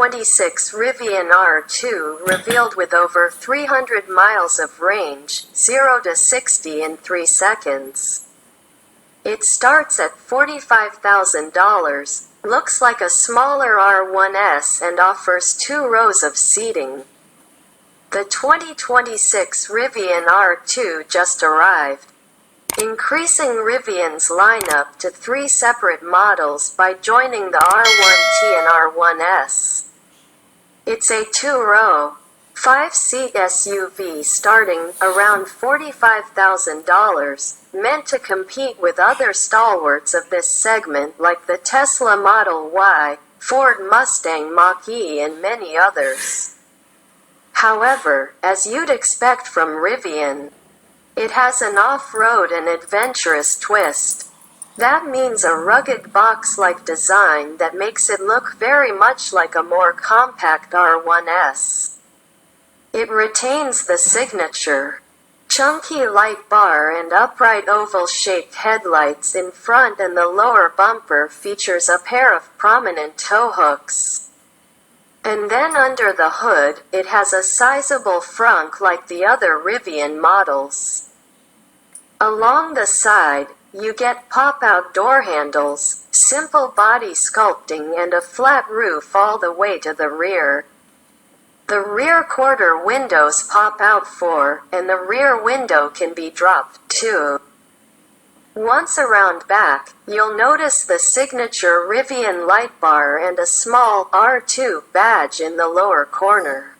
2026 Rivian R2 revealed with over 300 miles of range, 0 to 60 in 3 seconds. It starts at $45,000, looks like a smaller R1S and offers 2 rows of seating. The 2026 Rivian R2 just arrived, increasing Rivian's lineup to 3 separate models by joining the R1T and R1S. It's a 2-row, 5-seat SUV starting around $45,000, meant to compete with other stalwarts of this segment like the Tesla Model Y, Ford Mustang Mach-E and many others. However, as you'd expect from Rivian, it has an off-road and adventurous twist. That means a rugged box-like design that makes it look very much like a more compact R1S. It retains the signature chunky light bar and upright oval-shaped headlights in front, and the lower bumper features a pair of prominent tow hooks. And then under the hood, it has a sizable frunk like the other Rivian models. Along the side, you get pop-out door handles, simple body sculpting and a flat roof all the way to the rear. The rear quarter windows pop out 4, and the rear window can be dropped too. Once around back, you'll notice the signature Rivian light bar and a small R2 badge in the lower corner.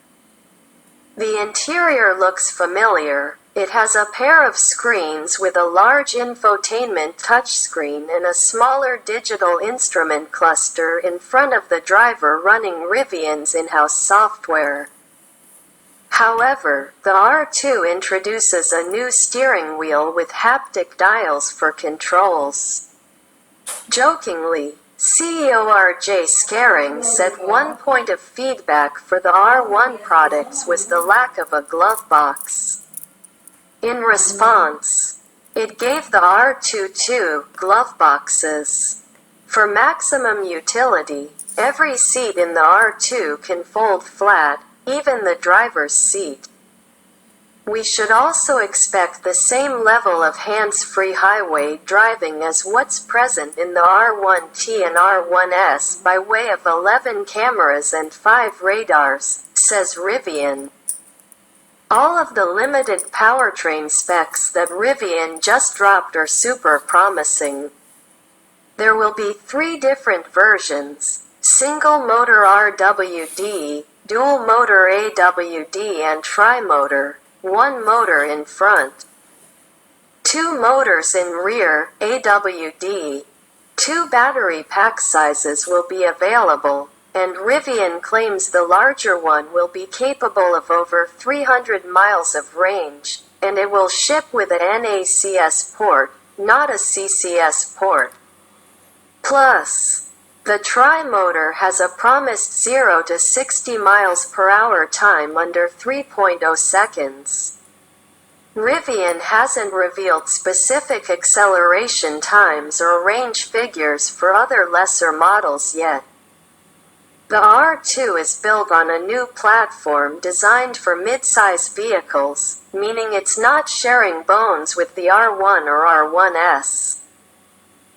The interior looks familiar. It has a pair of screens with a large infotainment touchscreen and a smaller digital instrument cluster in front of the driver running Rivian's in-house software. However, the R2 introduces a new steering wheel with haptic dials for controls. Jokingly, CEO R.J. Scaring said one point of feedback for the R1 products was the lack of a glove box. In response, it gave the R2 2 glove boxes. For maximum utility, every seat in the R2 can fold flat, even the driver's seat. We should also expect the same level of hands-free highway driving as what's present in the R1T and R1S by way of 11 cameras and 5 radars, says Rivian. All of the limited powertrain specs that Rivian just dropped are super promising. There will be 3 different versions: single motor RWD, dual motor AWD and tri-motor, 1 motor in front. 2 motors in rear, AWD. 2 battery pack sizes will be available, and Rivian claims the larger one will be capable of over 300 miles of range, and it will ship with a NACS port, not a CCS port. Plus, the tri-motor has a promised 0 to 60 miles per hour time under 3.0 seconds. Rivian hasn't revealed specific acceleration times or range figures for other lesser models yet. The R2 is built on a new platform designed for mid-size vehicles, meaning it's not sharing bones with the R1 or R1S.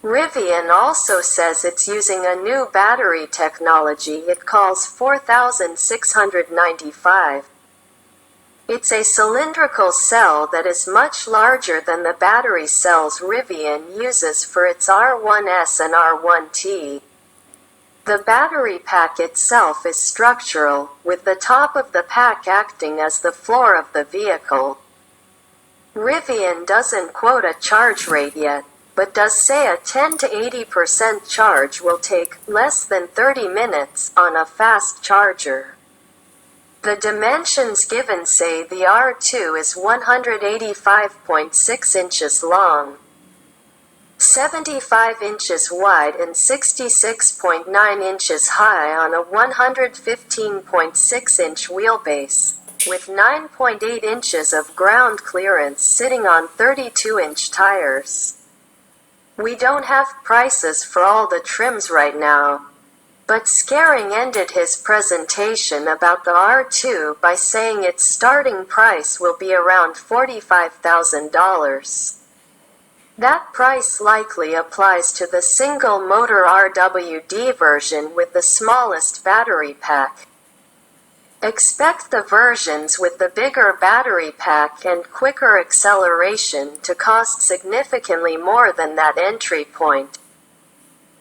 Rivian also says it's using a new battery technology it calls 4695. It's a cylindrical cell that is much larger than the battery cells Rivian uses for its R1S and R1T. The battery pack itself is structural, with the top of the pack acting as the floor of the vehicle. Rivian doesn't quote a charge rate yet, but does say a 10 to 80% charge will take less than 30 minutes on a fast charger. The dimensions given say the R2 is 185.6 inches long, 75 inches wide and 66.9 inches high on a 115.6-inch wheelbase, with 9.8 inches of ground clearance sitting on 32-inch tires. We don't have prices for all the trims right now, But Scaring ended his presentation about the R2 by saying its starting price will be around $45,000. That price likely applies to the single-motor RWD version with the smallest battery pack. Expect the versions with the bigger battery pack and quicker acceleration to cost significantly more than that entry point.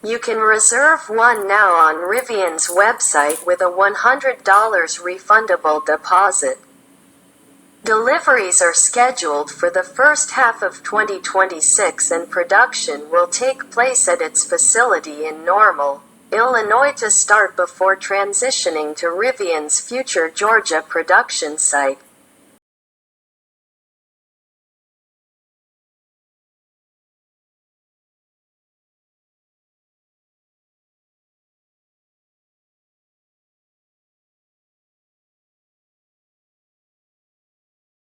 You can reserve one now on Rivian's website with a $100 refundable deposit. Deliveries are scheduled for the first half of 2026 and production will take place at its facility in Normal, Illinois to start before transitioning to Rivian's future Georgia production site.